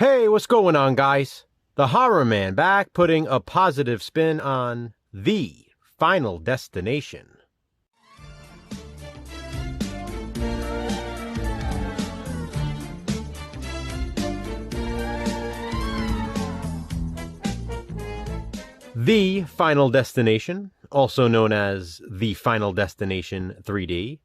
Hey, what's going on, guys? The Horror Man back, putting a positive spin on The Final Destination. The Final Destination, also known as The Final Destination 3D,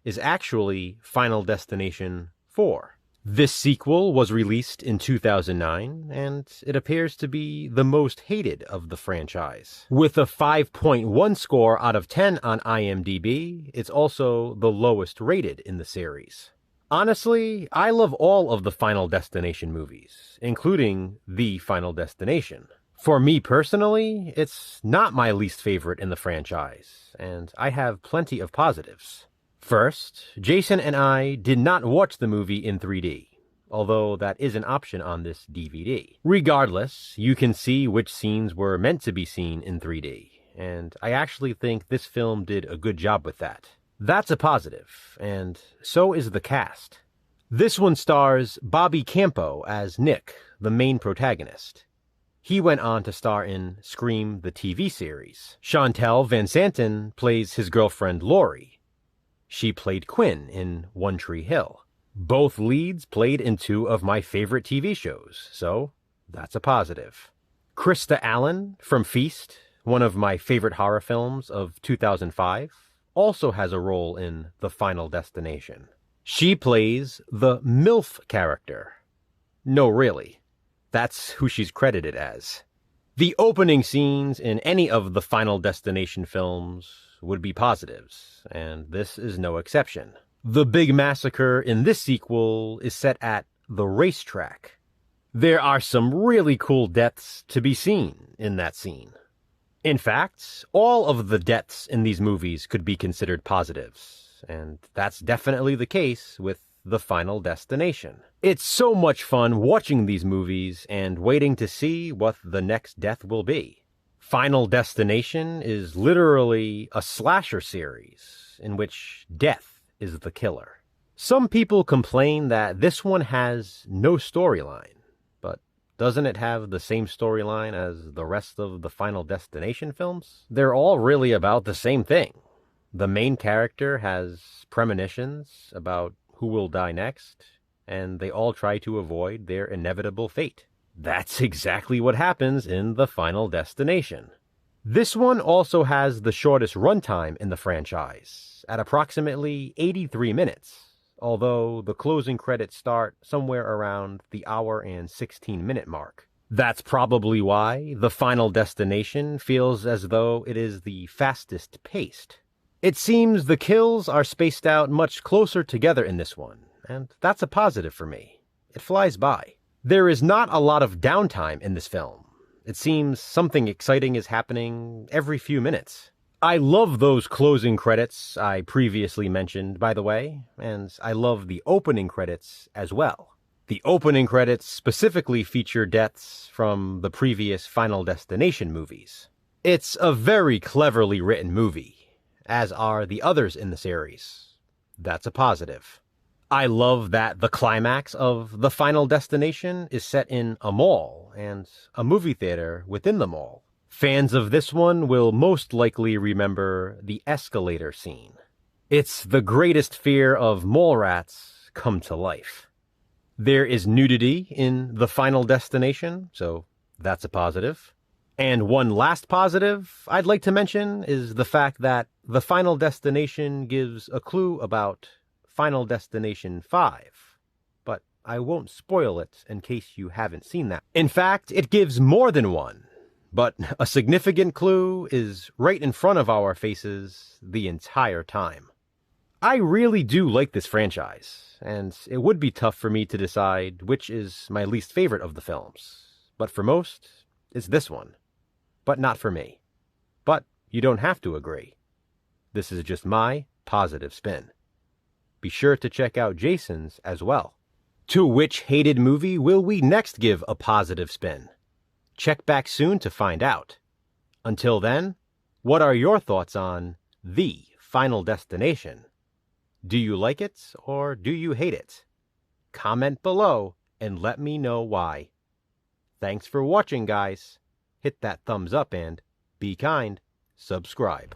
is actually Final Destination 4. This sequel was released in 2009, and it appears to be the most hated of the franchise. With a 5.1 score out of 10 on IMDb, it's also the lowest rated in the series. Honestly, I love all of the Final Destination movies, including The Final Destination. For me personally, it's not my least favorite in the franchise, and I have plenty of positives. First, Jason and I did not watch the movie in 3D, although that is an option on this DVD. Regardless, you can see which scenes were meant to be seen in 3D, and I actually think this film did a good job with that. That's a positive, and so is the cast. This one stars Bobby Campo as Nick, the main protagonist. He went on to star in Scream the TV series. Chantal Van Santen plays his girlfriend Laurie. She played Quinn in One Tree Hill. Both leads played in two of my favorite TV shows, so that's a positive. Krista Allen from Feast, one of my favorite horror films of 2005, also has a role in The Final Destination. She plays the MILF character. No, really. That's who she's credited as. The opening scenes in any of the Final Destination films would be positives, and this is no exception. The big massacre in this sequel is set at the racetrack. There are some really cool deaths to be seen in that scene. In fact, all of the deaths in these movies could be considered positives, and that's definitely the case with The Final Destination. It's so much fun watching these movies and waiting to see what the next death will be. Final Destination is literally a slasher series in which death is the killer. Some people complain that this one has no storyline, but doesn't it have the same storyline as the rest of the Final Destination films? They're all really about the same thing. The main character has premonitions about who will die next, and they all try to avoid their inevitable fate. That's exactly what happens in The Final Destination. This one also has the shortest runtime in the franchise, at approximately 83 minutes, although the closing credits start somewhere around the hour and 16-minute mark. That's probably why The Final Destination feels as though it is the fastest paced. It seems the kills are spaced out much closer together in this one, and that's a positive for me. It flies by. There is not a lot of downtime in this film. It seems something exciting is happening every few minutes. I love those closing credits I previously mentioned, by the way, and I love the opening credits as well. The opening credits specifically feature deaths from the previous Final Destination movies. It's a very cleverly written movie, as are the others in the series. That's a positive. I love that the climax of The Final Destination is set in a mall and a movie theater within the mall. Fans of this one will most likely remember the escalator scene. It's the greatest fear of mall rats come to life. There is nudity in The Final Destination, so that's a positive. And one last positive I'd like to mention is the fact that The Final Destination gives a clue about Final Destination 5, but I won't spoil it in case you haven't seen that. In fact, it gives more than one, but a significant clue is right in front of our faces the entire time. I really do like this franchise, and it would be tough for me to decide which is my least favorite of the films, but for most, it's this one. But not for me. But you don't have to agree. This is just my positive spin. Be sure to check out Jason's as well. To which hated movie will we next give a positive spin? Check back soon to find out. Until then, what are your thoughts on The Final Destination? Do you like it or do you hate it? Comment below and let me know why. Thanks for watching, guys. Hit that thumbs up and, be kind, subscribe.